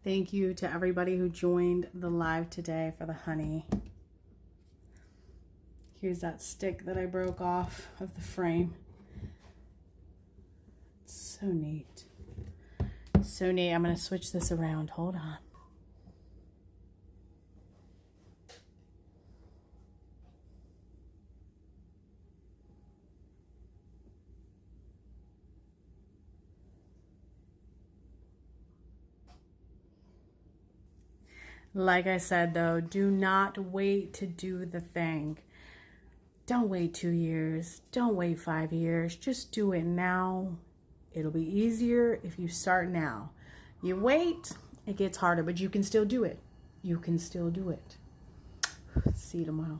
Thank you to everybody who joined the live today for the honey. Here's that stick that I broke off of the frame. It's so neat. So neat. I'm going to switch this around. Hold on. Like I said, though, do not wait to do the thing. Don't wait 2 years. Don't wait 5 years. Just do it now. It'll be easier if you start now. You wait, it gets harder, but you can still do it. You can still do it. See you tomorrow.